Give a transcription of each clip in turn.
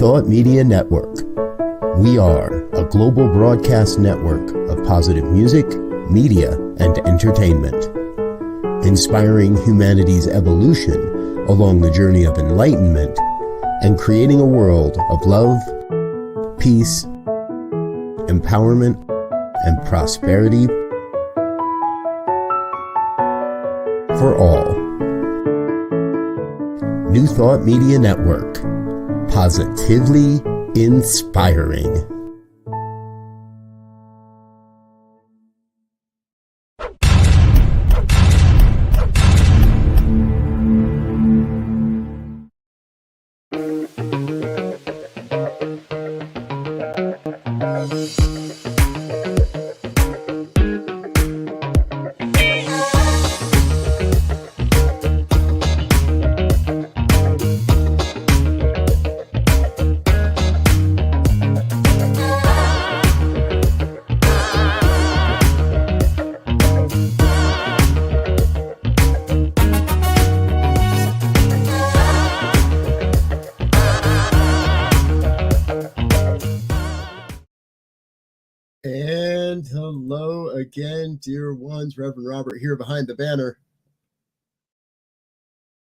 Thought Media Network. We are a global broadcast network of positive music, media, and entertainment, inspiring humanity's evolution along the journey of enlightenment and creating a world of love, peace, empowerment, and prosperity for all. New Thought Media Network. Positively inspiring. And hello again, dear ones. Reverend Robert here behind the banner.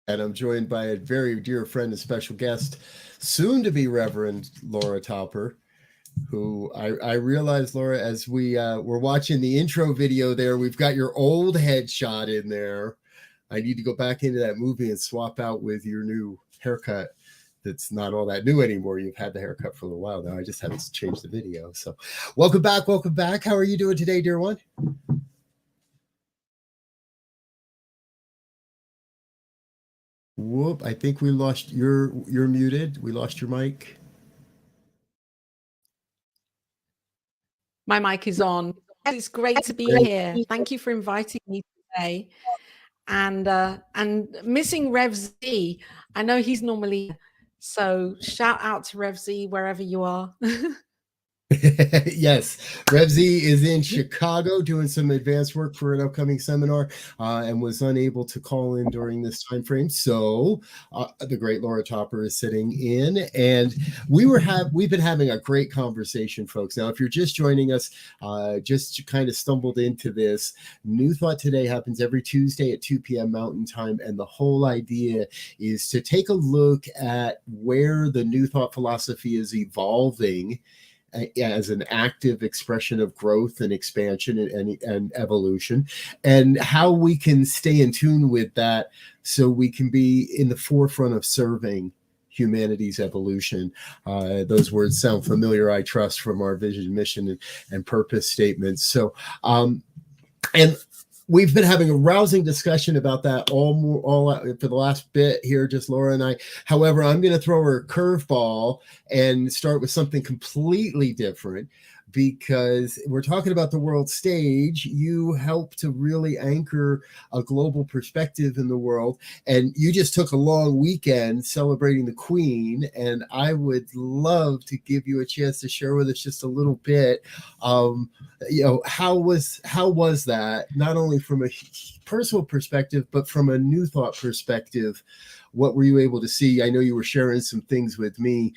And I'm joined by a very dear friend and special guest, soon to be Reverend Laura Topper, who I realized, Laura, as we were watching the intro video there, we've got your old headshot in there. I need to go back into that movie and swap out with your new haircut. That's not all that new anymore. You've had the haircut for a little while now. I just haven't changed the video. So welcome back. Welcome back. How are you doing today, dear one? Whoop. I think we lost you're muted. We lost your mic. My mic is on. It's great to be here. Thank you for inviting me today. And missing Rev Z. I know he's normally, so shout out to Rev Z wherever you are. Yes, Rev Z is in Chicago doing some advanced work for an upcoming seminar and was unable to call in during this time frame. So the great Laura Topper is sitting in, and we've been having a great conversation, folks. Now, if you're just joining us, just kind of stumbled into this, New Thought Today happens every Tuesday at 2 p.m. Mountain Time, and the whole idea is to take a look at where the New Thought philosophy is evolving as an active expression of growth and expansion and evolution, and how we can stay in tune with that so we can be in the forefront of serving humanity's evolution. Those words sound familiar, I trust, from our vision, mission, and purpose statements. So, and we've been having a rousing discussion about that all for the last bit here, just Laura and I. However, I'm going to throw her a curveball and start with something completely different, because we're talking about the world stage. You help to really anchor a global perspective in the world, and you just took a long weekend celebrating the Queen, and I would love to give you a chance to share with us just a little bit. How was that, not only from a personal perspective, but from a New Thought perspective? What were you able to see? I know you were sharing some things with me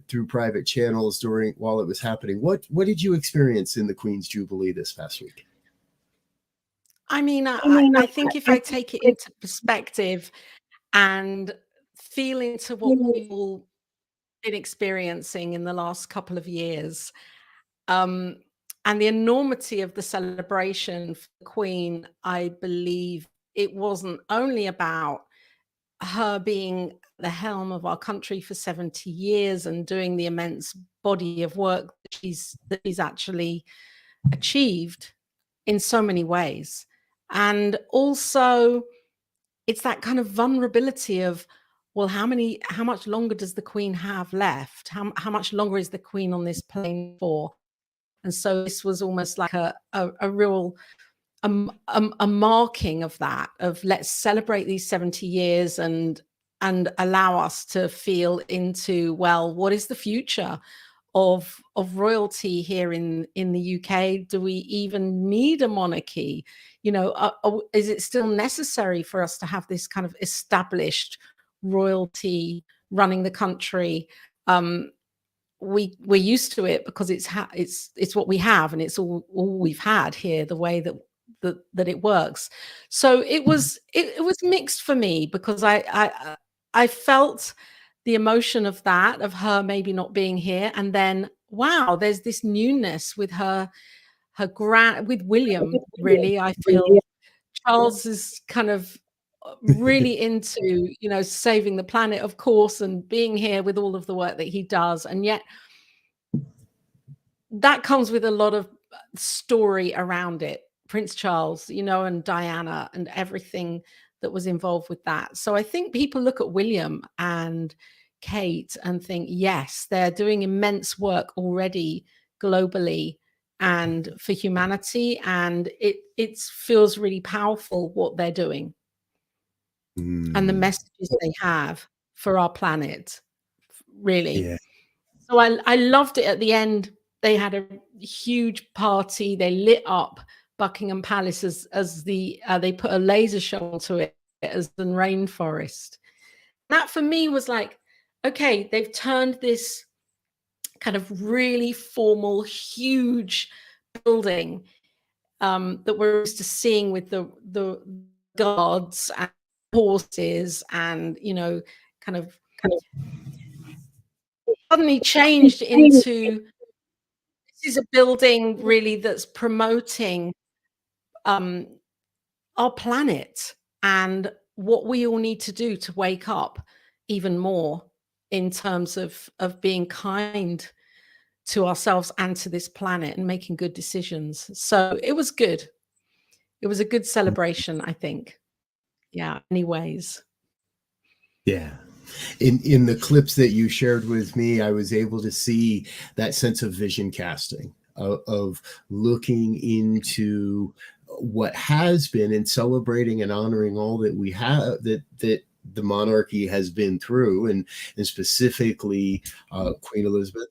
through private channels while it was happening. What did you experience in the Queen's Jubilee this past week? I mean, I think if I take it into perspective and feel into what we've all been experiencing in the last couple of years, and the enormity of the celebration for the Queen, I believe it wasn't only about her being the helm of our country for 70 years and doing the immense body of work that she's actually achieved in so many ways. And also it's that kind of vulnerability of, well, how much longer does the Queen have left? How much longer is the Queen on this plane for? And so this was almost like a real a marking of that, of let's celebrate these 70 years and allow us to feel into, well, what is the future of royalty here in the UK? Do we even need a monarchy? You know, is it still necessary for us to have this kind of established royalty running the country? we're used to it because it's what we have, and it's all we've had here, the way that it works. So it was mixed for me, because I felt the emotion of that, of her maybe not being here, and then wow, there's this newness with with William. Really, I feel Charles is kind of really into, saving the planet, of course, and being here with all of the work that he does. And yet that comes with a lot of story around it. Prince Charles, and Diana, and everything that was involved with that. So I think people look at William and Kate and think, yes, they're doing immense work already globally and for humanity. And it feels really powerful what they're doing. And the messages they have for our planet, really. Yeah. So I loved it. At the end, they had a huge party. They lit up Buckingham Palace as they put a laser show onto it as the rainforest. That for me was like, okay, they've turned this kind of really formal, huge building that we're used to seeing with the guards and horses, and kind of suddenly changed into, this is a building really that's promoting our planet and what we all need to do to wake up even more in terms of being kind to ourselves and to this planet and making good decisions. So it was good. It was a good celebration, I think. Yeah, anyways. Yeah. In the clips that you shared with me, I was able to see that sense of vision casting, of looking into what has been and celebrating and honoring all that we have, that the monarchy has been through, and specifically Queen Elizabeth,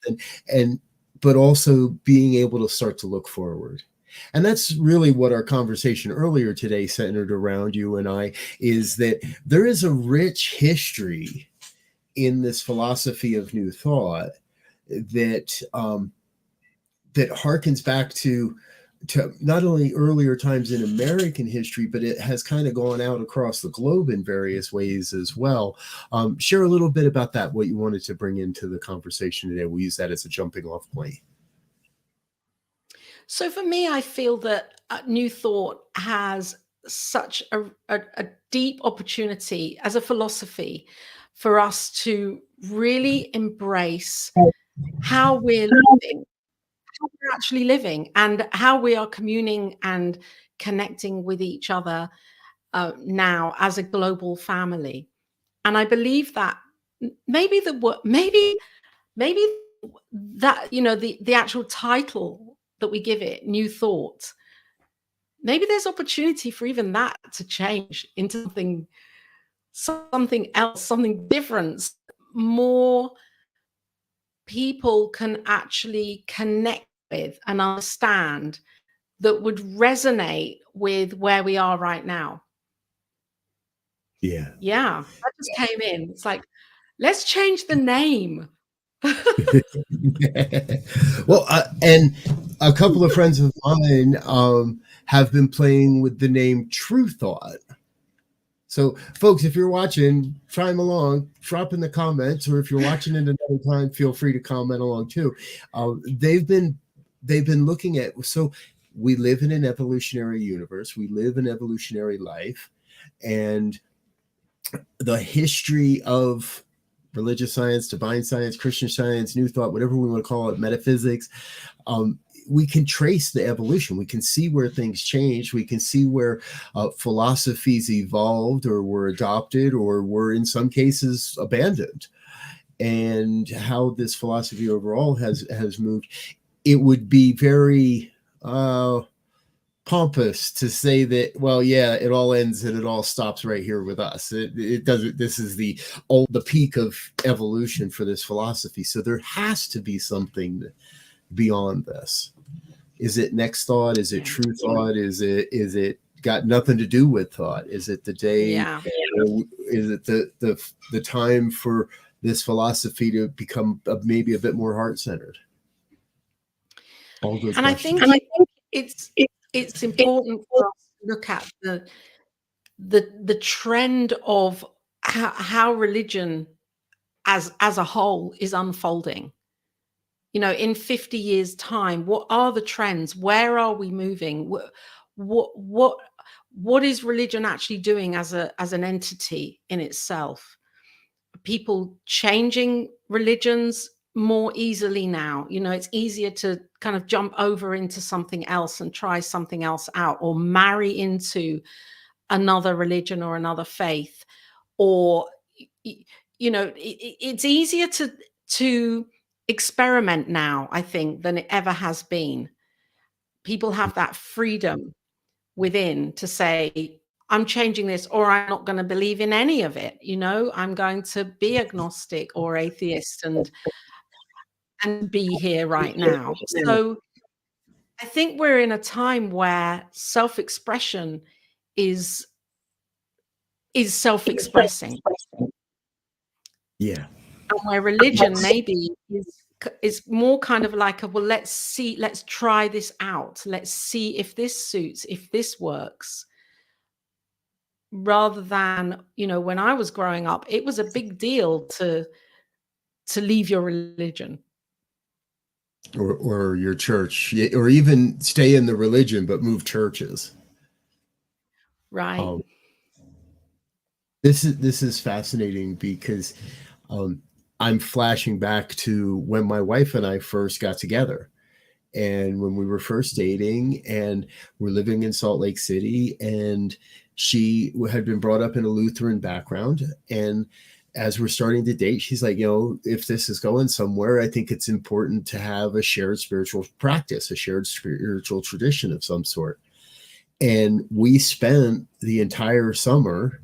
and but also being able to start to look forward. And that's really what our conversation earlier today centered around, you and I, is that there is a rich history in this philosophy of New Thought that that harkens back to not only earlier times in American history, but it has kind of gone out across the globe in various ways as well. Share a little bit about that, what you wanted to bring into the conversation today. We'll use that as a jumping off point. So for me, I feel that New Thought has such a deep opportunity as a philosophy for us to really embrace how we're living, how we're actually living, and how we are communing and connecting with each other now as a global family. And I believe that maybe that, the actual title that we give it, New Thought, maybe there's opportunity for even that to change into something else, something different, more people can actually connect with and understand, that would resonate with where we are right now. Yeah. Yeah, that just came in. It's like, let's change the name. Well, and a couple of friends of mine have been playing with the name True Thought. So, folks, if you're watching, chime along, drop in the comments, or if you're watching it another time, feel free to comment along too. They've been looking at, so we live in an evolutionary universe, we live an evolutionary life, and the history of religious science, divine science, Christian science, New Thought, whatever we want to call it, metaphysics, we can trace the evolution. We can see where things changed. We can see where philosophies evolved or were adopted or were in some cases abandoned, and how this philosophy overall has moved. It would be very pompous to say that, well, yeah, it all ends and it all stops right here with us. It doesn't. This is the peak of evolution for this philosophy. So there has to be something beyond this. Is it next thought? Is it true thought? Is it got nothing to do with thought? Is it the day? Yeah. Is it the time for this philosophy to become maybe a bit more heart-centered? All good And questions. I think it's important for us to look at the trend of how religion as a whole is unfolding. You know, in 50 years' time, what are the trends? Where are we moving? What is religion actually doing as an entity in itself? People changing religions more easily now. You know, it's easier to kind of jump over into something else and try something else out, or marry into another religion or another faith, or you know, it's easier to experiment now, I think, than it ever has been. People have that freedom within to say, I'm changing this, or I'm not going to believe in any of it. You know, I'm going to be agnostic or atheist and be here right now. So I think we're in a time where self-expression is self-expressing. Yeah. And where religion maybe is more kind of like a, well, let's try this out. Let's see if this suits, if this works. Rather than, you know, when I was growing up, it was a big deal to leave your religion. Or your church, or even stay in the religion, but move churches. Right. This is fascinating because I'm flashing back to when my wife and I first got together, and when we were first dating, and we're living in Salt Lake City, and she had been brought up in a Lutheran background. And as we're starting to date, she's like, you know, if this is going somewhere, I think it's important to have a shared spiritual practice, a shared spiritual tradition of some sort. And we spent the entire summer,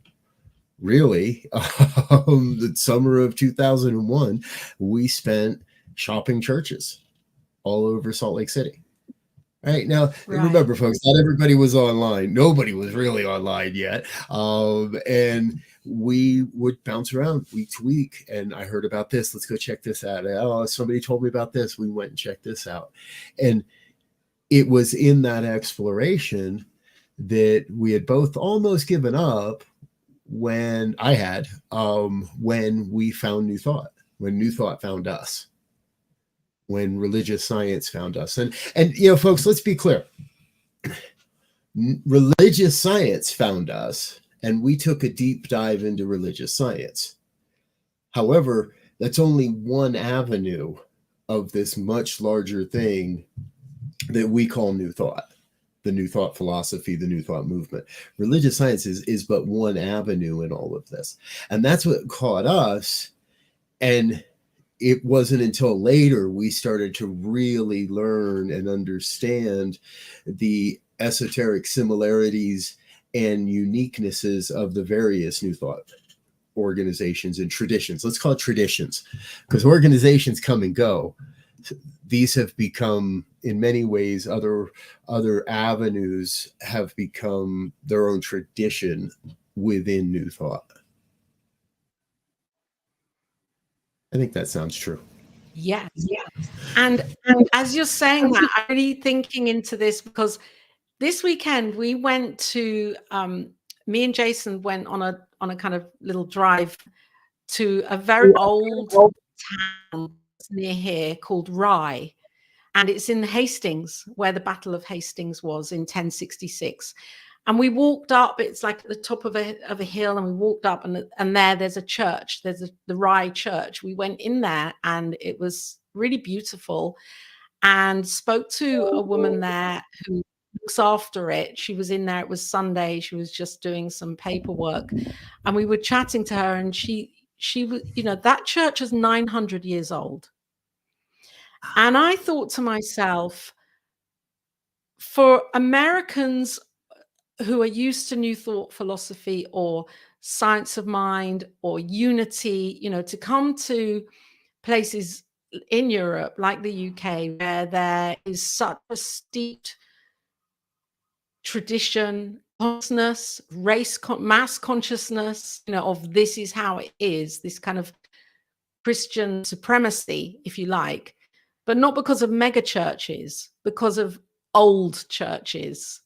really, the summer of 2001, we spent shopping churches all over Salt Lake City. All right. Now, remember, folks, not everybody was online. Nobody was really online yet. And we would bounce around week to week. And I heard about this. Let's go check this out. Oh, somebody told me about this. We went and checked this out. And it was in that exploration that we had both almost given up when we found New Thought, when New Thought found us, when religious science found us. And you know, folks, let's be clear. Religious science found us, and we took a deep dive into religious science. However, that's only one avenue of this much larger thing that we call New Thought, the New Thought philosophy, the New Thought movement. Religious science is but one avenue in all of this. And that's what caught us. And it wasn't until later we started to really learn and understand the esoteric similarities and uniquenesses of the various New Thought organizations and traditions. Let's call it traditions, because organizations come and go. These have become, in many ways, other avenues have become their own tradition within New Thought. I think that sounds true. Yes. And as you're saying that, I'm really thinking into this, because this weekend we went to me and Jason went on a kind of little drive to a very old town near here called Rye, and it's in Hastings, where the Battle of Hastings was in 1066. And we walked up, it's like at the top of a hill, and we walked up, and there's a church, there's the Rye Church. We went in there, and it was really beautiful, and spoke to a woman there who looks after it. She was in there, it was Sunday, she was just doing some paperwork, and we were chatting to her, and she was, you know, that church is 900 years old. And I thought to myself, for Americans who are used to New Thought philosophy or science of mind or unity, you know, to come to places in Europe like the UK, where there is such a steeped tradition, consciousness, mass consciousness, you know, of this is how it is, this kind of Christian supremacy, if you like, but not because of mega churches, because of old churches.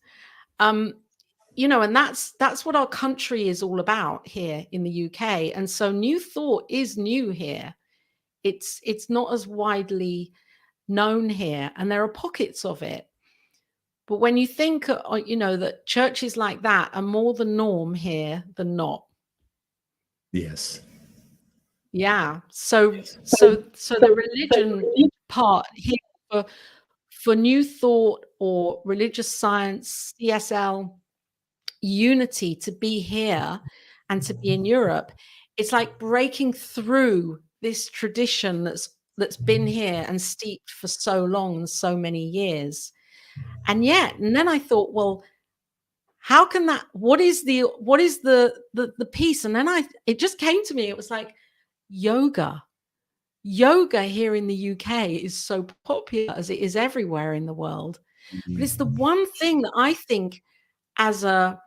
You know, and that's what our country is all about here in the UK. And so New Thought is new here. It's not as widely known here, and there are pockets of it. But when you think, you know, that churches like that are more the norm here than not. Yes. Yeah. So the religion part here for New Thought or religious science, CSL, unity to be here and to be in Europe, it's like breaking through this tradition that's been here and steeped for so long and so many years. And then I thought, well, how can that, what is the piece? And then it just came to me, it was like yoga here in the UK is so popular, as it is everywhere in the world. But it's the one thing that I think as a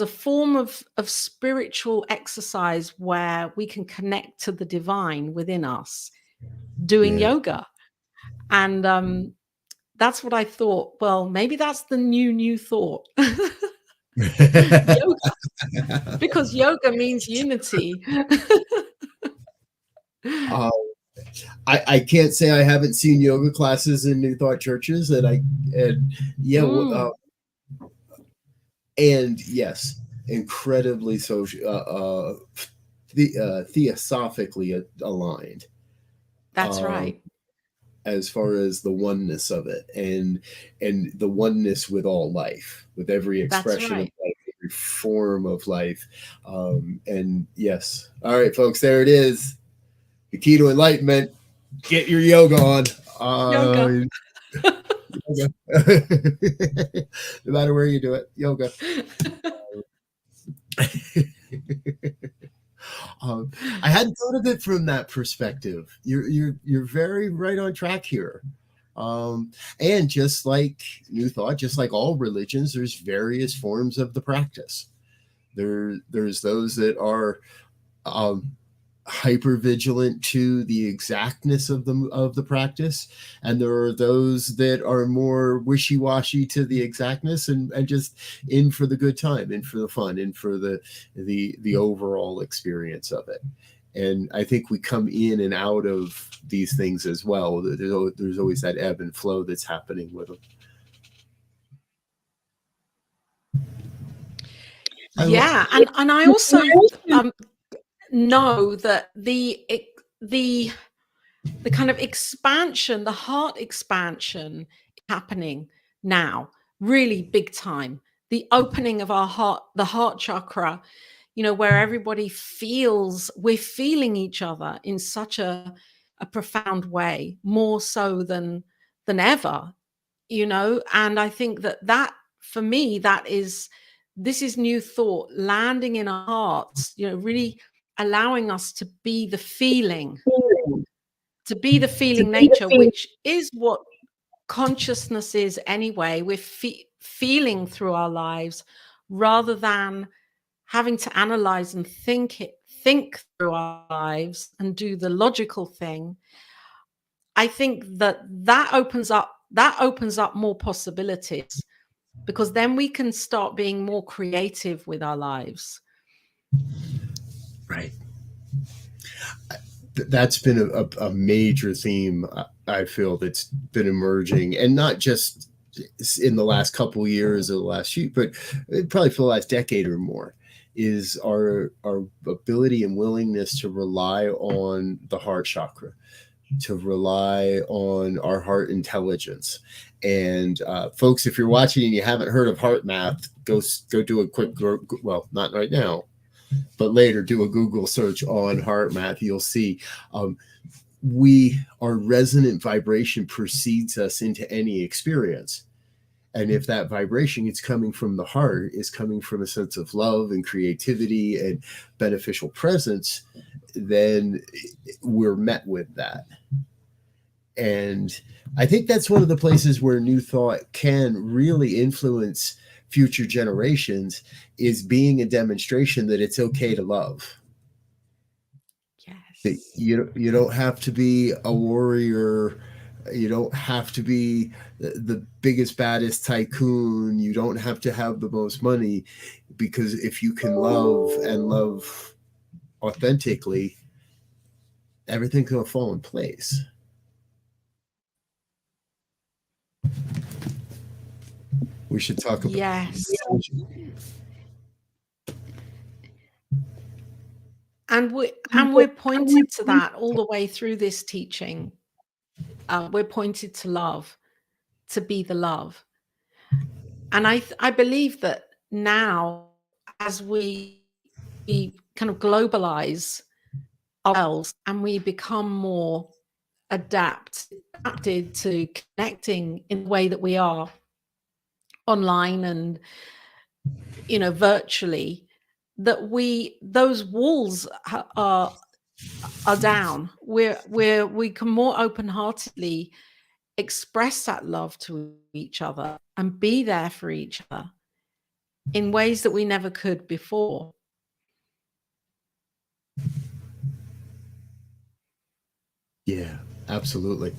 form of spiritual exercise where we can connect to the divine within us, doing yoga. And that's what I thought. Well, maybe that's the new thought. Yoga. Because yoga means unity. I can't say I haven't seen yoga classes in New Thought churches, and yes, incredibly social, theosophically aligned. That's right. As far as the oneness of it, and the oneness with all life, with every expression of life, every form of life. And yes, all right, folks, there it is. The key to enlightenment: get your yoga on. Yoga. Yoga. No matter where you do it, yoga. I hadn't thought of it from that perspective. You're very right on track here. And just like New Thought, just like all religions, there's various forms of the practice. There's those that are hyper vigilant to the exactness of the practice, and there are those that are more wishy-washy to the exactness and just in for the good time, in for the fun, in for the overall experience of it. And I think we come in and out of these things as well. There's always that ebb and flow that's happening with them. And I also know that the kind of expansion, the heart expansion happening now, really big time. The opening of our heart, the heart chakra, you know, where everybody feels, we're feeling each other in such a profound way, more so than ever, you know. And I think that for me, this is New Thought landing in our hearts, you know, really allowing us to be the feeling nature, which is what consciousness is anyway. We're feeling through our lives rather than having to analyze and think through our lives and do the logical thing. I think that opens up more possibilities, because then we can start being more creative with our lives. Right. That's been a major theme, I feel, that's been emerging, and not just in the last couple of years or the last few, but probably for the last decade or more, is our ability and willingness to rely on the heart chakra, to rely on our heart intelligence. And folks, if you're watching and you haven't heard of heart math, go do a quick, well, not right now, but later, do a Google search on heart math. You'll see our resonant vibration precedes us into any experience. And if that vibration is coming from the heart, is coming from a sense of love and creativity and beneficial presence, then we're met with that. And I think that's one of the places where New Thought can really influence future generations, is being a demonstration that it's okay to love. Yes. You don't have to be a warrior. You don't have to be the biggest, baddest tycoon. You don't have to have the most money, because if you can love and love authentically, everything's going to fall in place. We should talk about. Yes. And we're pointed to that all the way through this teaching. We're pointed to love, to be the love. And I believe that now, as we kind of globalize ourselves and we become more adapted to connecting in the way that we are online and, you know, virtually, that those walls are down. We can more open-heartedly express that love to each other and be there for each other in ways that we never could before. Yeah, absolutely.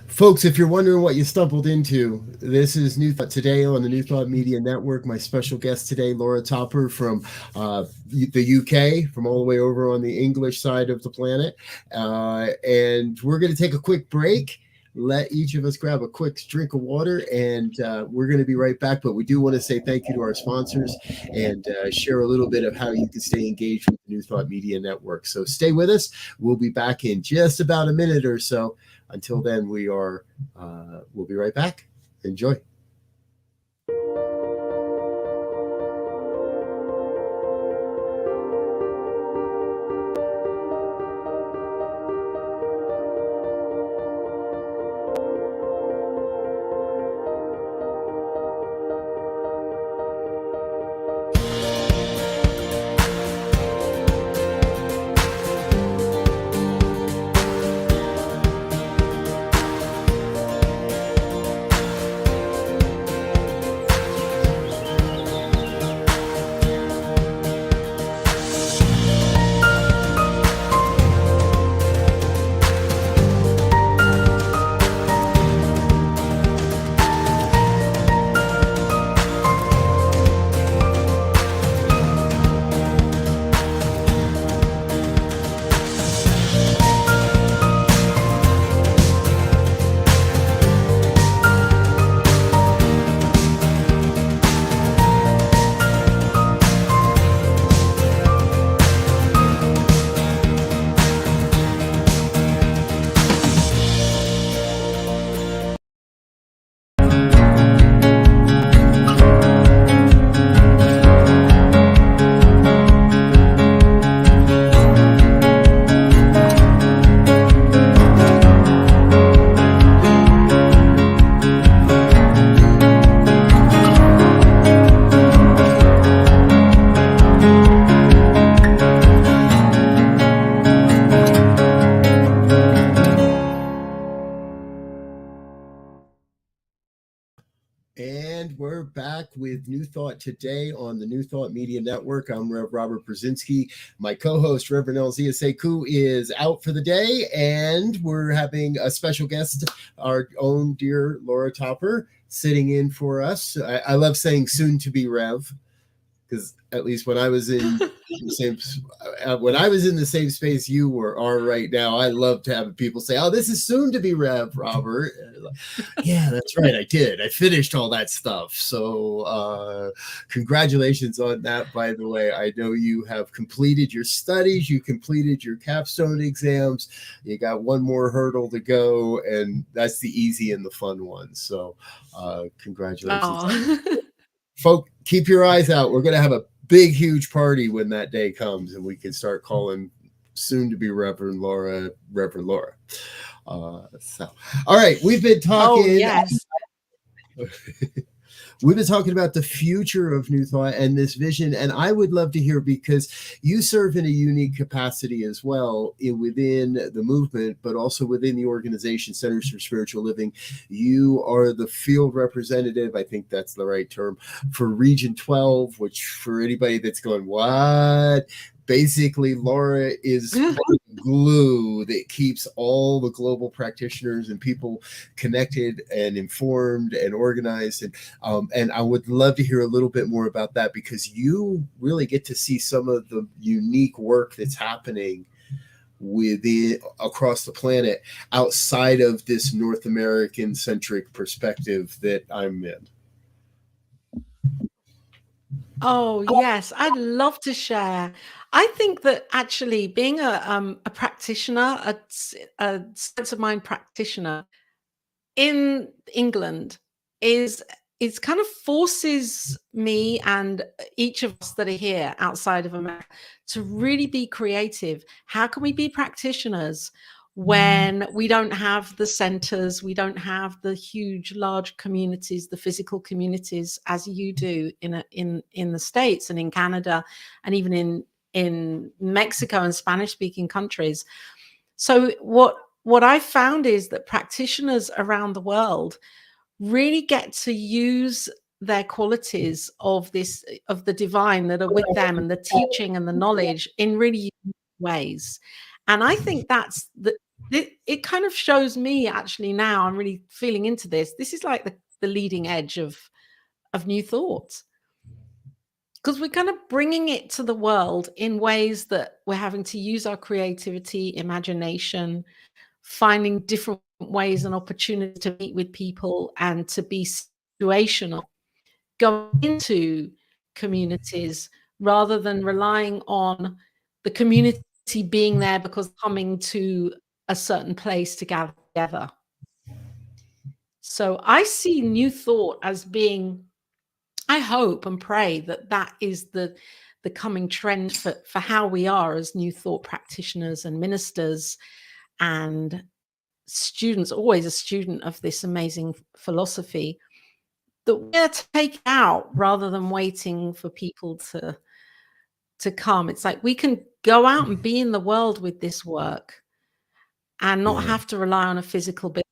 Folks, if you're wondering what you stumbled into, this is New Thought Today on the New Thought Media Network. My special guest today, Laura Topper from the UK, from all the way over on the English side of the planet. And we're going to take a quick break. Let each of us grab a quick drink of water, and we're going to be right back. But we do want to say thank you to our sponsors and share a little bit of how you can stay engaged with the New Thought Media Network. So stay with us. We'll be back in just about a minute or so. Until then, we'll be right back. Enjoy. And we're back with New Thought Today on the New Thought Media Network. I'm Rev Brz. My co-host, Reverend Elzia Sekou, is out for the day, and we're having a special guest, our own dear Laura Topper, sitting in for us. I love saying soon to be Rev, because at least when I was in the same space you are right now, I love to have people say, "Oh, this is soon to be Rev Robert." Yeah, that's right. I did. I finished all that stuff. So congratulations on that, by the way. I know you have completed your studies. You completed your capstone exams. You got one more hurdle to go, and that's the easy and the fun one. So congratulations. Folk, keep your eyes out. We're going to have a big, huge party when that day comes, and we can start calling soon to be Reverend Laura. All right, we've been talking. Oh, yes. We've been talking about the future of New Thought and this vision, and I would love to hear, because you serve in a unique capacity as well within the movement, but also within the organization Centers for Spiritual Living. You are the field representative, I think that's the right term, for Region 12, which for anybody that's going, what? basically Laura is glue that keeps all the global practitioners and people connected and informed and organized. And I would love to hear a little bit more about that, because you really get to see some of the unique work that's happening within across the planet outside of this North American centric perspective that I'm in. Oh, yes, I'd love to share. I think that actually being a practitioner, a sense of mind practitioner in England is kind of forces me and each of us that are here outside of America to really be creative. How can we be practitioners when we don't have the centers, we don't have the huge, large communities, the physical communities as you do in the States and in Canada and even in Mexico and Spanish-speaking countries? So what I found is that practitioners around the world really get to use their qualities of the divine that are with them and the teaching and the knowledge in really unique ways. And I think that's it kind of shows me actually now I'm really feeling into this. This is like the leading edge of new thought, because we're kind of bringing it to the world in ways that we're having to use our creativity, imagination, finding different ways and opportunities to meet with people and to be situational, go into communities rather than relying on the community being there because coming to a certain place to gather together. So I see new thought as being, I hope and pray that that is the coming trend for how we are as new thought practitioners and ministers and students, always a student of this amazing philosophy, that we're to take out rather than waiting for people to come. It's like we can go out and be in the world with this work and not have to rely on a physical building.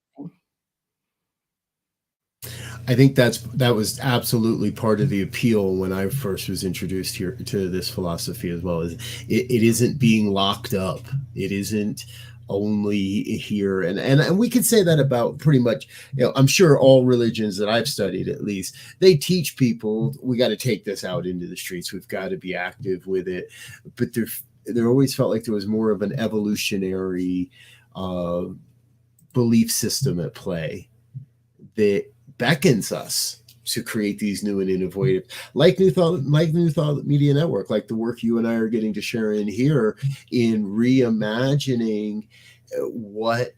I think that was absolutely part of the appeal when I first was introduced here to this philosophy as well. Is it isn't being locked up. It isn't only here, and we could say that about pretty much, I'm sure all religions that I've studied, at least, they teach people we got to take this out into the streets. We've got to be active with it, but there always felt like there was more of an evolutionary belief system at play that beckons us to create these new and innovative, like New Thought Media Network, like the work you and I are getting to share in here, in reimagining what,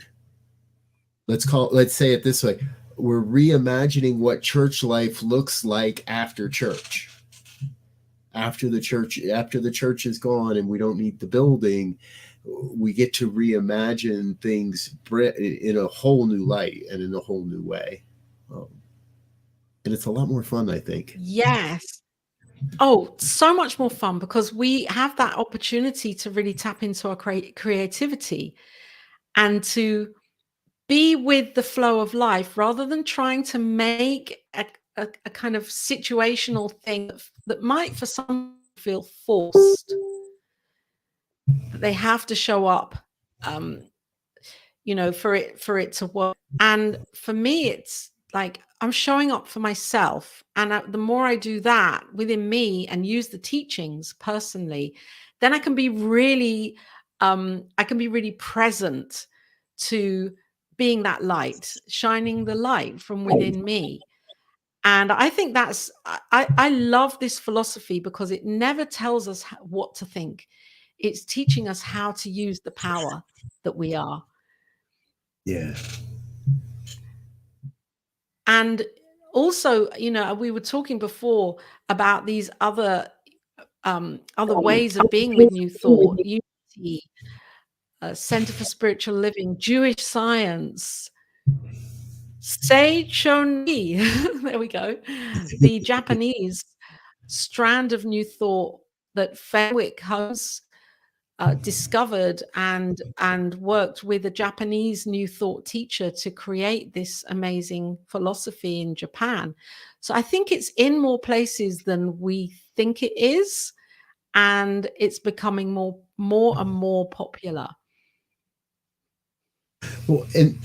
let's say it this way, we're reimagining what church life looks like after church. After the church is gone and we don't need the building, we get to reimagine things in a whole new light and in a whole new way. And it's a lot more fun, I think. Yes. Oh, so much more fun, because we have that opportunity to really tap into our creativity and to be with the flow of life rather than trying to make a kind of situational thing that might for some feel forced, that they have to show up for it to work. And for me, it's like I'm showing up for myself. And the more I do that within me and use the teachings personally, then I can be really present to being that light, shining the light from within me. And I think I love this philosophy because it never tells us what to think. It's teaching us how to use the power that we are. Yeah. And also, we were talking before about these other ways of being with New Thought, Unity, Center for Spiritual Living, Jewish Science, Seishoni, there we go, the Japanese strand of New Thought that Fenwick Holmes discovered and worked with a Japanese New Thought teacher to create this amazing philosophy in Japan. So I think it's in more places than we think it is. and it's becoming more and more popular. Well, and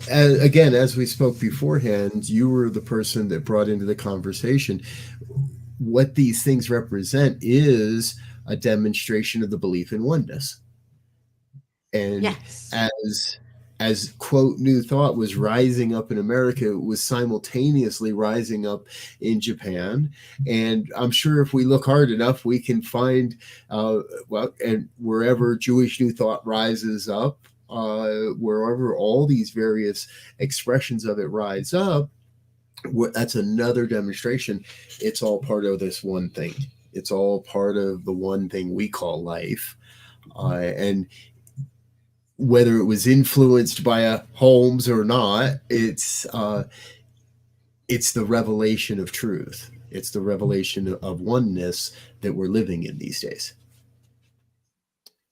again, as we spoke beforehand, you were the person that brought into the conversation what these things represent is a demonstration of the belief in oneness. And Yes. as quote new thought was rising up in America, it was simultaneously rising up in Japan. And I'm sure if we look hard enough, we can find and wherever Jewish new thought rises up, wherever all these various expressions of it rise up, that's another demonstration. It's all part of this one thing. It's all part of the one thing we call life. And whether it was influenced by a Holmes or not, it's the revelation of truth. It's the revelation of oneness that we're living in these days.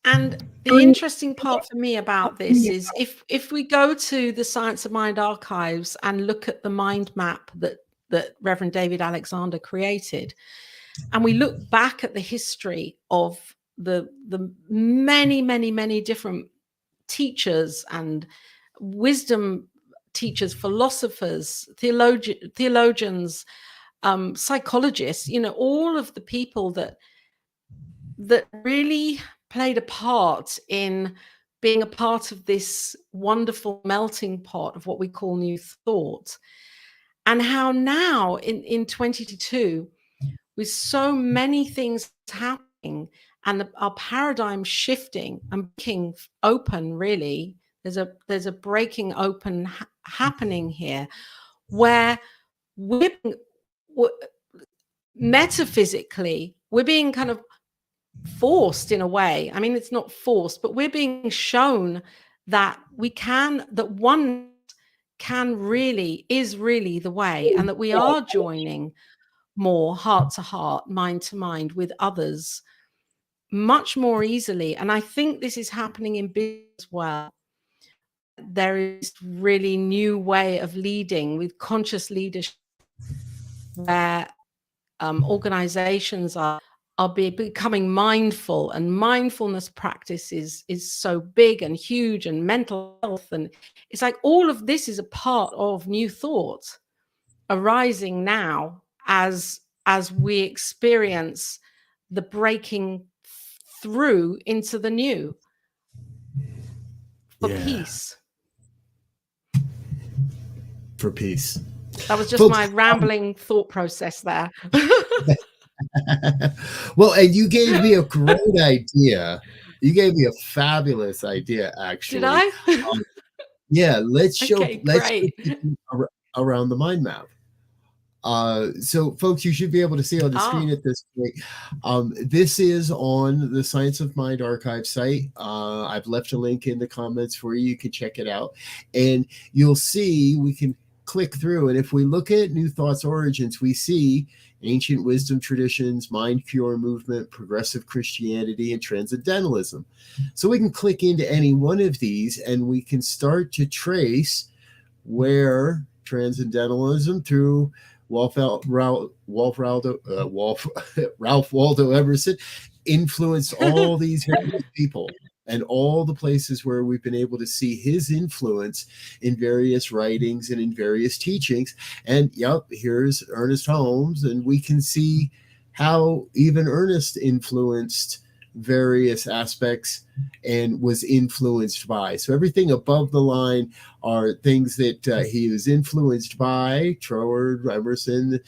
And the interesting part for me about this is if we go to the Science of Mind archives and look at the mind map that Reverend David Alexander created, and we look back at the history of the many different teachers and wisdom teachers, philosophers, theologians, psychologists, all of the people that really played a part in being a part of this wonderful melting pot of what we call new thought, and how now in 2022, with so many things happening and our paradigm shifting and breaking open, really, there's a breaking open happening here, where metaphysically we're being kind of forced in a way. I mean, it's not forced, but we're being shown that one is really the way, and that we are joining more heart to heart, mind to mind with others much more easily. And I think this is happening in business as well. There is really new way of leading with conscious leadership, where organizations are becoming mindful, and mindfulness practice is so big and huge, and mental health, and it's like all of this is a part of new thought arising now as we experience the breaking through into the new for peace. For peace. That was just my rambling thought process there. Well, and you gave me a great idea. You gave me a fabulous idea, actually. Did I? Yeah, let's show great. around the mind map. So folks, you should be able to see on the screen at this point. This is on the Science of Mind archive site. I've left a link in the comments for you. You can check it out, and you'll see we can click through. And if we look at New Thought's origins, we see ancient wisdom traditions, mind cure movement, progressive Christianity, and transcendentalism. So we can click into any one of these, and we can start to trace where transcendentalism through Ralph Waldo Emerson influenced all these people, and all the places where we've been able to see his influence in various writings and in various teachings. And here's Ernest Holmes, and we can see how even Ernest influenced various aspects and was influenced by. So everything above the line are things that he was influenced by, Troward, Emerson.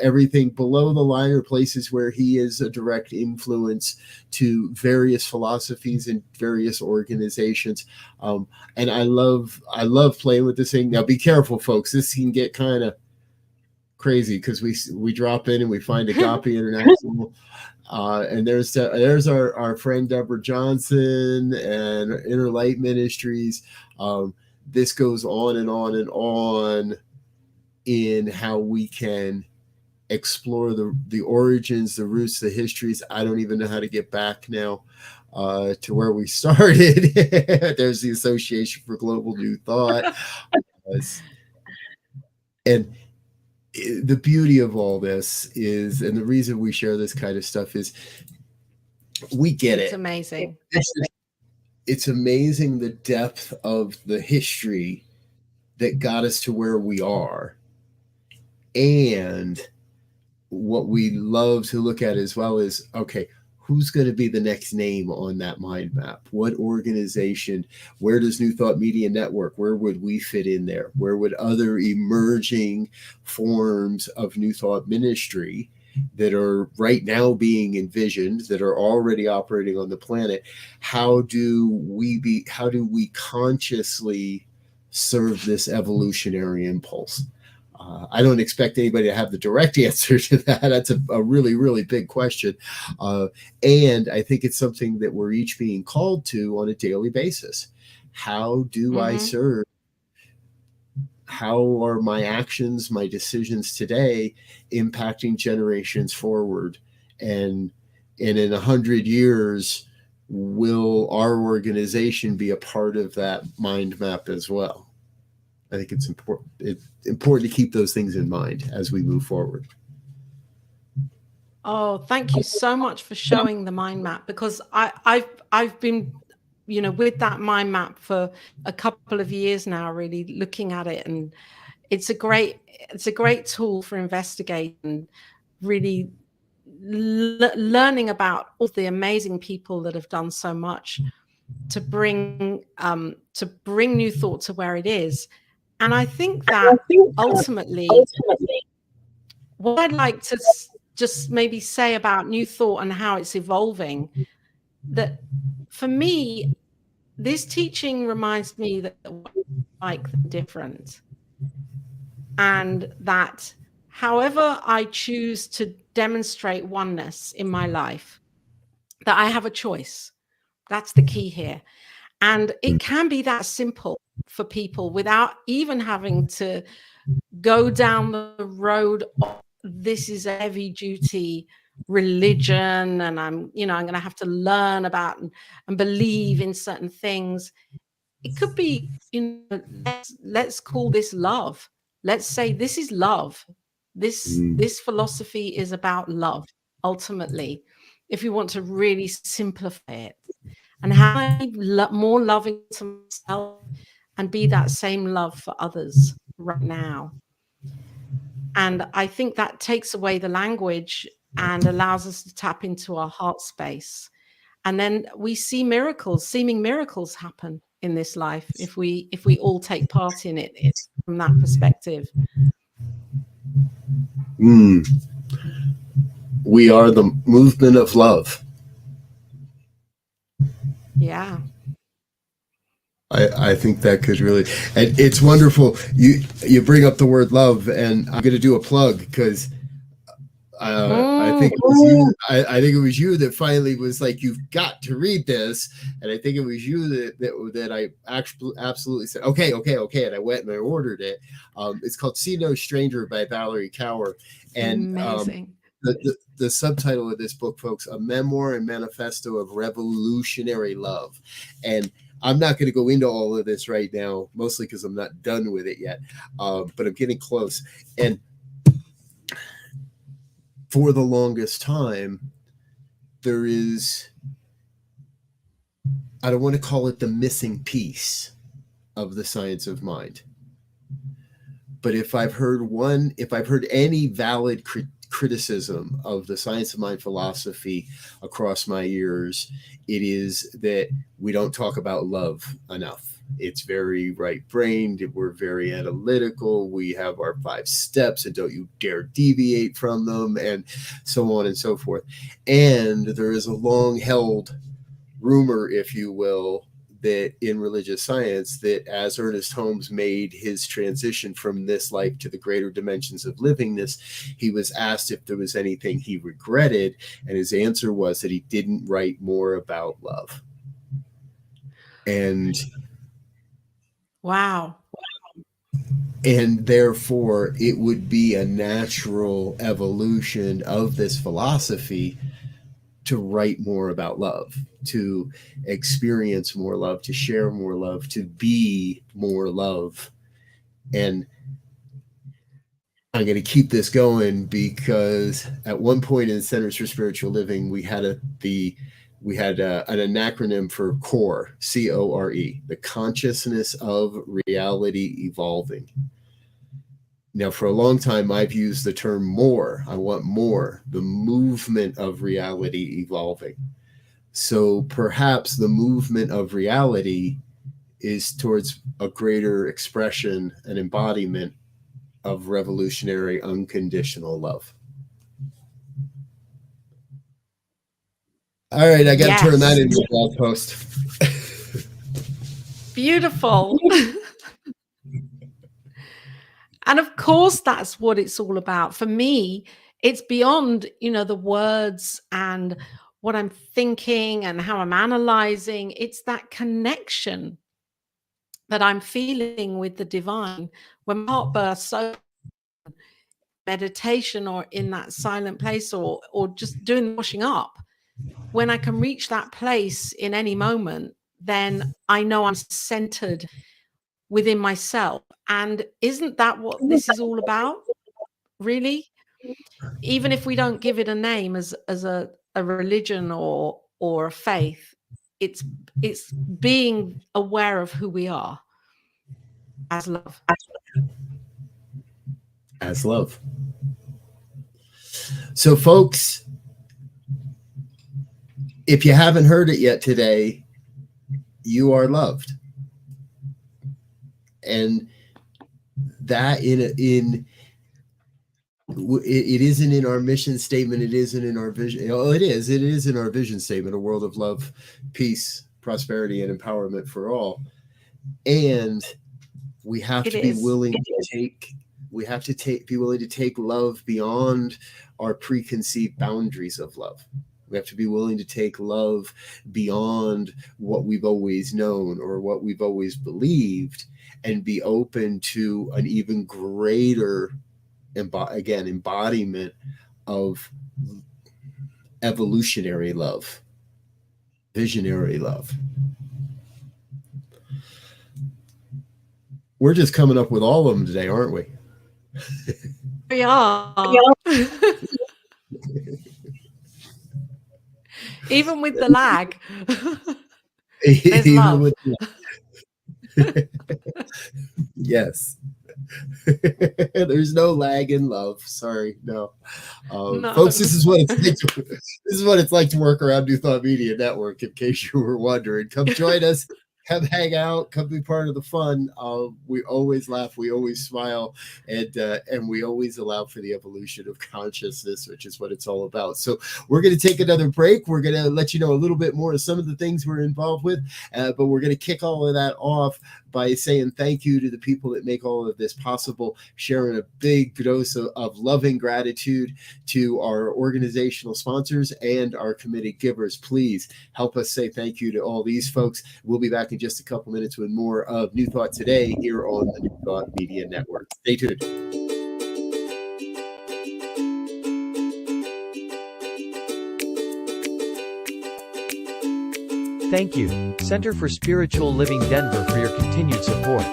Everything below the line are places where he is a direct influence to various philosophies and various organizations. And I love playing with this thing. Now be careful, folks. This can get kind of crazy because we drop in and we find Agape International. And there's our friend Deborah Johnson and Inner Light Ministries. This goes on and on and on in how we can explore the origins, the roots, the histories. I don't even know how to get back now to where we started. There's the Association for Global New Thought. And the beauty of all this is, and the reason we share this kind of stuff is, We get It's it. amazing. It's amazing the depth of the history that got us to where we are. And what we love to look at as well is, okay, who's going to be the next name on that mind map? What organization? Where does New Thought Media Network, where would we fit in there? Where would other emerging forms of New Thought ministry that are right now being envisioned, that are already operating on the planet, how do we consciously serve this evolutionary impulse? I don't expect anybody to have the direct answer to that. That's a really, really big question. And I think it's something that we're each being called to on a daily basis. How do I serve? How are my actions, my decisions today impacting generations forward? And in 100 years, will our organization be a part of that mind map as well? I think it's important to keep those things in mind as we move forward. Oh, thank you so much for showing the mind map, because I've been, with that mind map for a couple of years now, really looking at it, and it's a great tool for investigating, really learning about all the amazing people that have done so much to bring New Thought to where it is. And I think that ultimately, what I'd like to just maybe say about New Thought and how it's evolving, that for me, this teaching reminds me that like different, and that however I choose to demonstrate oneness in my life, that I have a choice. That's the key here. And it can be that simple for people without even having to go down the road of, this is a heavy duty religion, and I'm going to have to learn about and believe in certain things. It could be, let's call this love. Let's say this is love. This philosophy is about love, ultimately, if you want to really simplify it. And how I be more loving to myself and be that same love for others right now. And I think that takes away the language and allows us to tap into our heart space. And then we see seeming miracles happen in this life if we all take part in it from that perspective. We are the movement of love. Yeah. I think that could really, and it's wonderful. You bring up the word love, and I'm going to do a plug because I think it was you. I think it was you that finally was like, "You've got to read this," and I think it was you that I actually absolutely said, "Okay," and I went and I ordered it. It's called "See No Stranger" by Valerie Kaur, and amazing. The subtitle of this book, folks, "A Memoir and Manifesto of Revolutionary Love," and I'm not going to go into all of this right now, mostly because I'm not done with it yet, but I'm getting close. And for the longest time, there is, I don't want to call it the missing piece of the science of mind. But if I've heard any valid criticism of the science of mind philosophy across my years, it is that we don't talk about love enough. It's very right-brained. We're very analytical. We have our 5 steps, and don't you dare deviate from them, and so on and so forth. And there is a long-held rumor, if you will, that in religious science, that as Ernest Holmes made his transition from this life to the greater dimensions of livingness, he was asked if there was anything he regretted, and his answer was that he didn't write more about love. And wow. And therefore, it would be a natural evolution of this philosophy to write more about love, to experience more love, to share more love, to be more love. And I'm going to keep this going because at one point in Centers for Spiritual Living, we had the we had an acronym for CORE, C-O-R-E, the consciousness of reality evolving. Now, for a long time, I've used the term more. I want more, the movement of reality evolving. So perhaps the movement of reality is towards a greater expression and embodiment of revolutionary unconditional love. All right, I got to turn that into a blog post. Beautiful. And of course, that's what it's all about. For me, it's beyond, the words and what I'm thinking and how I'm analyzing. It's that connection that I'm feeling with the divine when my heart bursts open, meditation or in that silent place or just doing the washing up. When I can reach that place in any moment, then I know I'm centered within myself. And isn't that what this is all about? Really? Even if we don't give it a name as a religion or a faith, it's being aware of who we are as love. As love. So folks, if you haven't heard it yet today, you are loved. And that it isn't in our mission statement. It isn't in our vision. Oh, it is in our vision statement, a world of love, peace, prosperity, and empowerment for all. And we have to be willing to take, be willing to take love beyond our preconceived boundaries of love. We have to be willing to take love beyond what we've always known or what we've always believed, and be open to an even greater embodiment of evolutionary love, visionary love. We're just coming up with all of them today, aren't we? We are. Even with the lag. Even love. With the yes. There's no lag in love. Sorry, no. No. Folks, this is what it's like to work around New Thought Media Network. In case you were wondering, come join us. Come hang out, come be part of the fun. We always laugh, we always smile, and we always allow for the evolution of consciousness, which is what it's all about. So we're going to take another break. We're going to let you know a little bit more of some of the things we're involved with, but we're going to kick all of that off by saying thank you to the people that make all of this possible, sharing a big dose of loving gratitude to our organizational sponsors and our committed givers. Please help us say thank you to all these folks. We'll be back in just a couple minutes with more of New Thought Today here on the New Thought Media Network. Stay tuned. Thank you, Center for Spiritual Living Denver, for your continued support.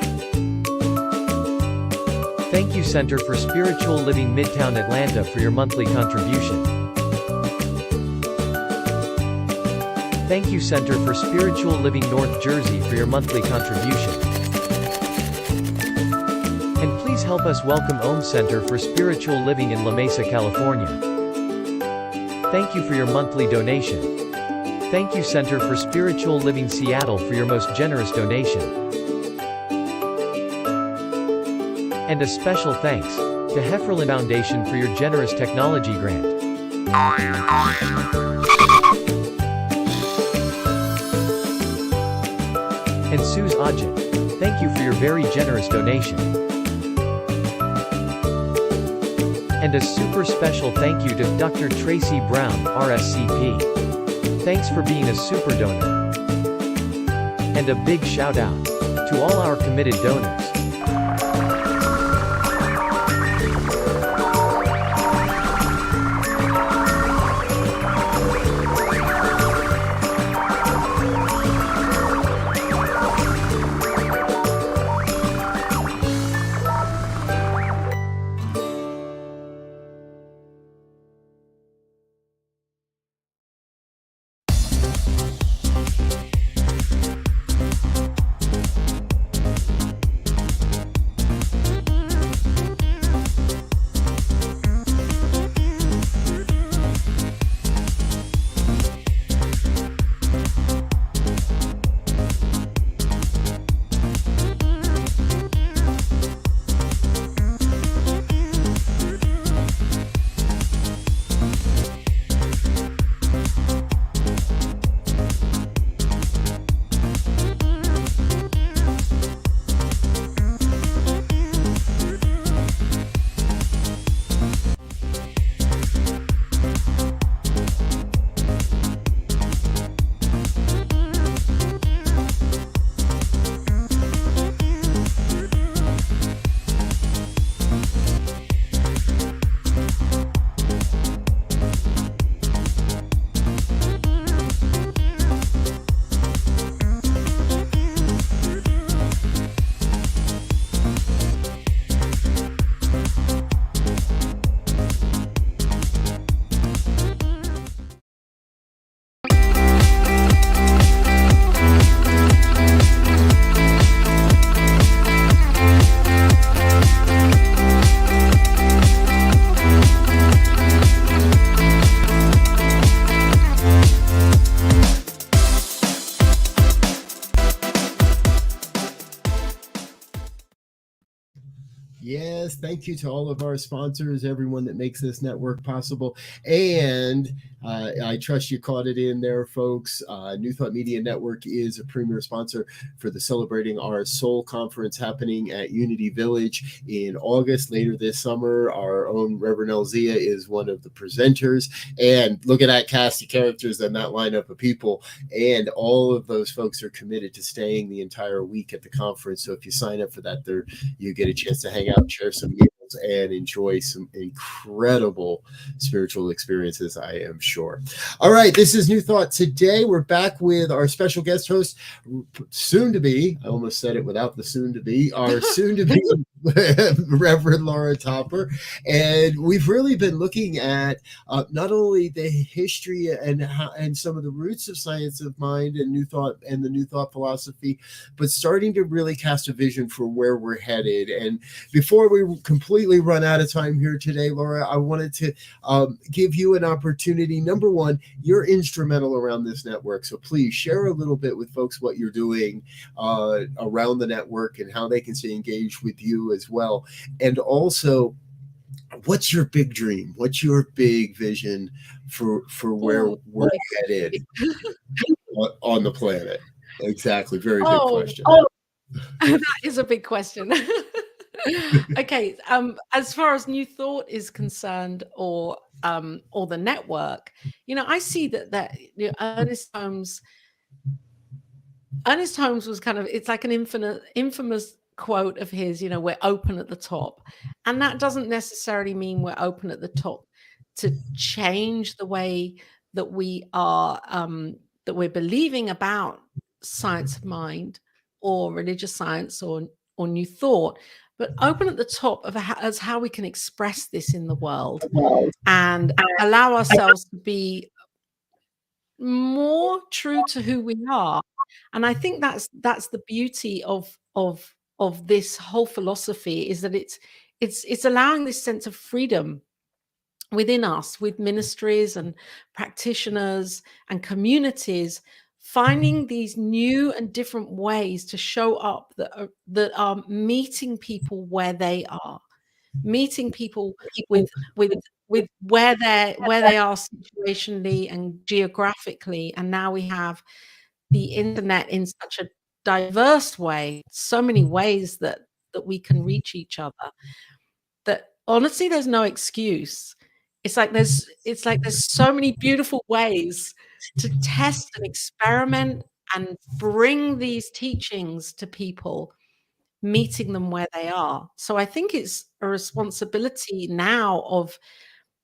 Thank you, Center for Spiritual Living Midtown Atlanta, for your monthly contribution. Thank you, Center for Spiritual Living North Jersey, for your monthly contribution. And please help us welcome Om Center for Spiritual Living in La Mesa, California. Thank you for your monthly donation. Thank you, Center for Spiritual Living Seattle, for your most generous donation. And a special thanks to Hefferland Foundation for your generous technology grant. And Suze Ajit, thank you for your very generous donation. And a super special thank you to Dr. Tracy Brown, RScP. Thanks for being a super donor. And a big shout out to all our committed donors. Yes, thank you to all of our sponsors, everyone that makes this network possible. And I trust you caught it in there, folks. New Thought Media Network is a premier sponsor for the Celebrating Our Soul conference happening at Unity Village in August. Later this summer, our own Reverend Elzia is one of the presenters. And look at that cast of characters and that lineup of people. And all of those folks are committed to staying the entire week at the conference. So if you sign up for that, you get a chance to hang out, share some meals, and enjoy some incredible spiritual experiences, I am sure. All right, this is New Thought Today. We're back with our special guest host, soon to be, I almost said it without the soon to be, our soon to be Reverend Laura Topper. And we've really been looking at not only the history and some of the roots of science of mind and New Thought and the New Thought philosophy, but starting to really cast a vision for where we're headed. And before we completely run out of time here today, Laura, I wanted to give you an opportunity. Number one, you're instrumental around this network. So please share a little bit with folks what you're doing around the network and how they can stay engaged with you as well. And also, what's your big dream? What's your big vision for where we're headed on the planet? Exactly. Very big question. That is a big question. Okay. As far as New Thought is concerned, or the network, I see that Ernest Holmes was kind of, it's like an infamous quote of his, we're open at the top. And that doesn't necessarily mean we're open at the top to change the way that we are, that we're believing about science of mind or religious science or New Thought, but open at the top as how we can express this in the world and allow ourselves to be more true to who we are. And I think that's the beauty of this whole philosophy, is that it's allowing this sense of freedom within us, with ministries and practitioners and communities, finding these new and different ways to show up that are meeting people where they are, meeting people with where they are situationally and geographically. And now we have the internet in such a diverse way, so many ways that we can reach each other, that honestly there's no excuse. It's like there's so many beautiful ways to test and experiment and bring these teachings to people, meeting them where they are. So I think it's a responsibility now of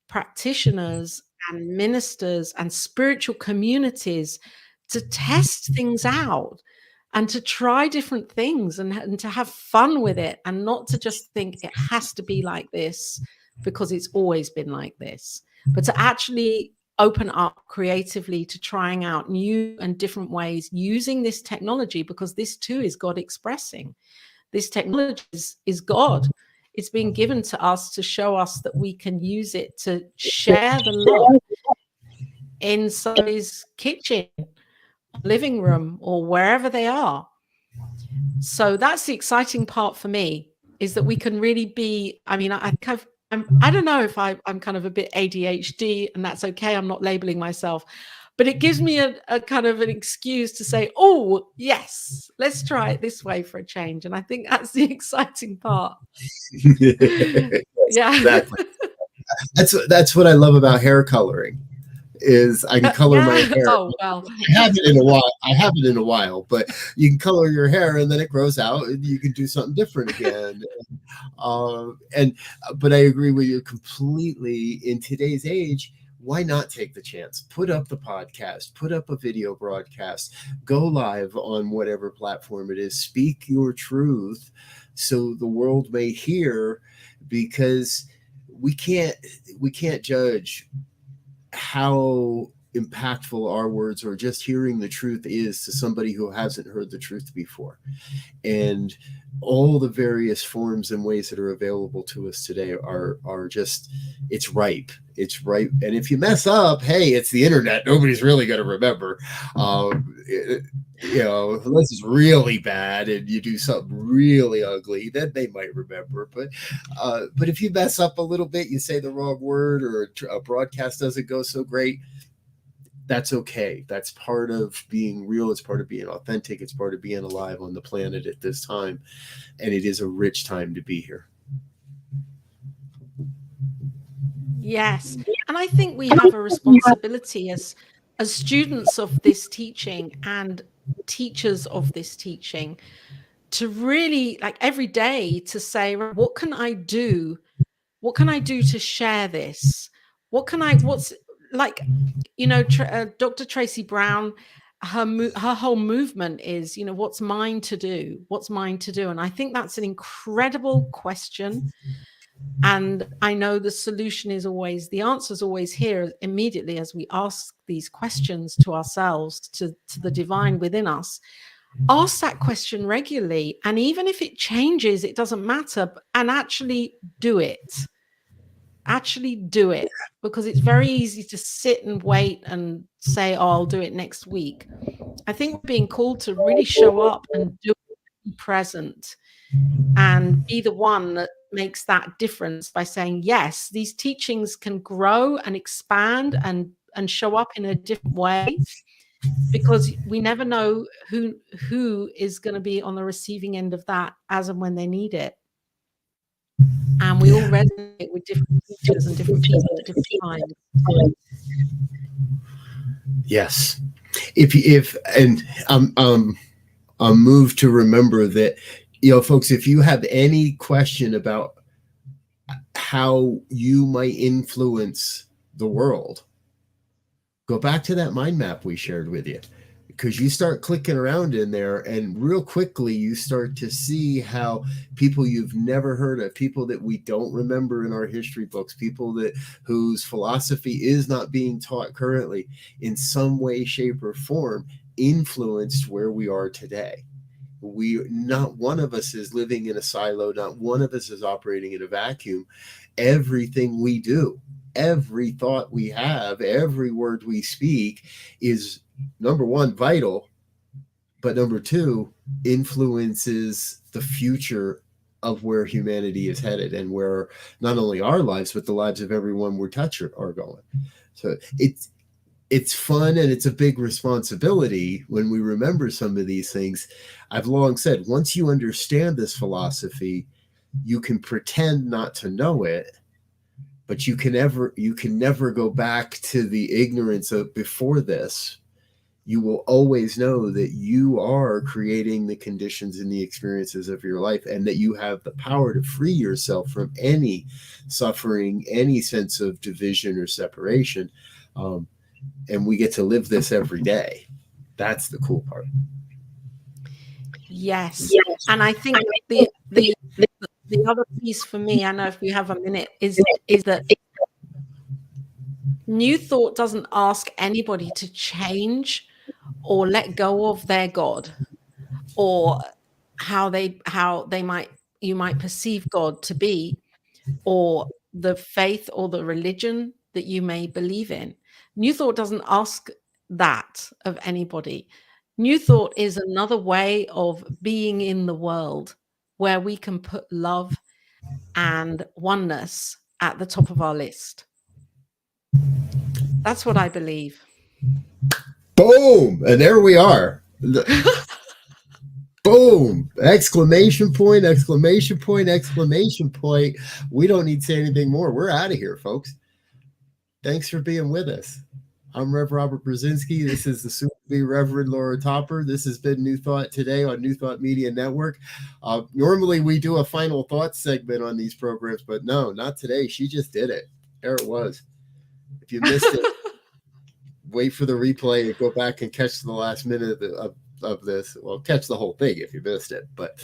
practitioners and ministers and spiritual communities to test things out and to try different things and to have fun with it, and not to just think it has to be like this because it's always been like this, but to actually open up creatively to trying out new and different ways using this technology, because this too is God expressing. This technology is God. It's been given to us to show us that we can use it to share the love in somebody's kitchen, living room, or wherever they are. So that's the exciting part for me, is that we can really be, I mean, I don't know if I'm kind of a bit ADHD, and that's okay. I'm not labeling myself, but it gives me a kind of an excuse to say, oh, yes, let's try it this way for a change. And I think that's the exciting part. Yeah. Exactly. That's what I love about hair coloring, is I can color my hair. Oh, well. I haven't in a while, but you can color your hair and then it grows out and you can do something different again. But I agree with you completely. In today's age, why not take the chance? Put up the podcast, put up a video broadcast, go live on whatever platform it is, speak your truth so the world may hear, because we can't judge how impactful our words or just hearing the truth is to somebody who hasn't heard the truth before. And all the various forms and ways that are available to us today are just, it's ripe. It's ripe. And if you mess up, hey, it's the internet. Nobody's really going to remember. Unless it's really bad and you do something really ugly, then they might remember. But if you mess up a little bit, you say the wrong word, or a broadcast doesn't go so great, that's okay. That's part of being real. It's part of being authentic. It's part of being alive on the planet at this time. And it is a rich time to be here. Yes. And I think we have a responsibility as students of this teaching and teachers of this teaching to really, like, every day to say, what can I do? What can I do to share this? What's like, Dr. Tracy Brown, her whole movement is, what's mine to do? What's mine to do? And I think that's an incredible question. And I know the solution is always, the answer is always here immediately as we ask these questions to ourselves, to the divine within us. Ask that question regularly. And even if it changes, it doesn't matter. And actually do it. Actually do it. Because it's very easy to sit and wait and say, oh, I'll do it next week. I think we're being called to really show up and do it, be present, and be the one that makes that difference by saying, yes, these teachings can grow and expand and show up in a different way, because we never know who is going to be on the receiving end of that as and when they need it. And we all resonate with different teachers and different people at different times. Yes. I'm moved to remember that, folks, if you have any question about how you might influence the world, go back to that mind map we shared with you, because you start clicking around in there and real quickly you start to see how people you've never heard of, people that we don't remember in our history books, people whose philosophy is not being taught currently, in some way, shape, or form influenced where we are today. Not one of us is living in a silo. Not one of us is operating in a vacuum. Everything we do, every thought we have, every word we speak is, number one, vital, but number two, influences the future of where humanity is headed and where not only our lives, but the lives of everyone we're touching are going. So it's fun and it's a big responsibility when we remember some of these things. I've long said, once you understand this philosophy, you can pretend not to know it, but you can never go back to the ignorance of before this. You will always know that you are creating the conditions and the experiences of your life, and that you have the power to free yourself from any suffering, any sense of division or separation. And we get to live this every day. That's the cool part. Yes. And I think the other piece for me, I know if we have a minute, is that New Thought doesn't ask anybody to change or let go of their God, or how you might perceive God to be, or the faith or the religion that you may believe in. New Thought doesn't ask that of anybody. New Thought is another way of being in the world where we can put love and oneness at the top of our list. That's what I believe. Boom! And there we are. Boom! Exclamation point, exclamation point, exclamation point. We don't need to say anything more. We're out of here, folks. Thanks for being with us. I'm Rev Robert Brzezinski. This is the soon-to-be Reverend Laura Topper. This has been New Thought today on New Thought Media Network. Normally we do a final thought segment on these programs, but no, not today. She just did it. There it was. If you missed it, wait for the replay and go back and catch the last minute of this. Well, catch the whole thing if you missed it. But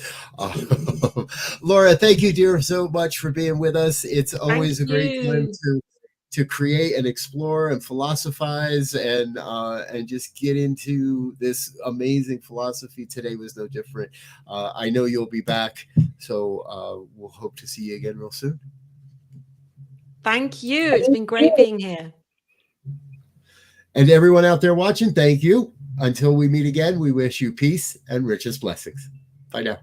Laura, thank you, dear, so much for being with us. It's always a great time to to create and explore and philosophize and just get into this amazing philosophy. Today was no different. I know you'll be back, so we'll hope to see you again real soon. Thank you. It's been great being here. And everyone out there watching, thank you. Until we meet again, we wish you peace and richest blessings. Bye now.